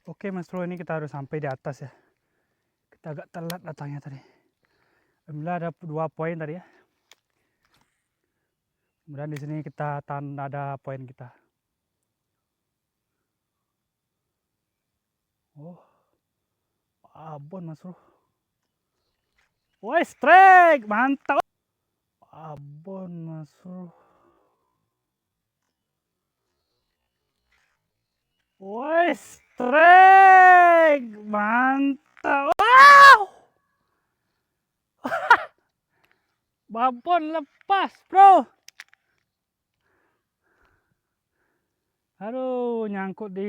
Oke Mas Bro, ini kita harus sampai di atas ya. Kita agak telat datangnya tadi. Alhamdulillah ada 2 poin tadi ya. Kemudian di sini kita tanda ada poin kita. Oh, abon Mas Bro. Woi, strike, mantap. Abon Mas Bro. Woi, strike, mantap. Wow! Babon lepas, bro. Aduh, nyangkut di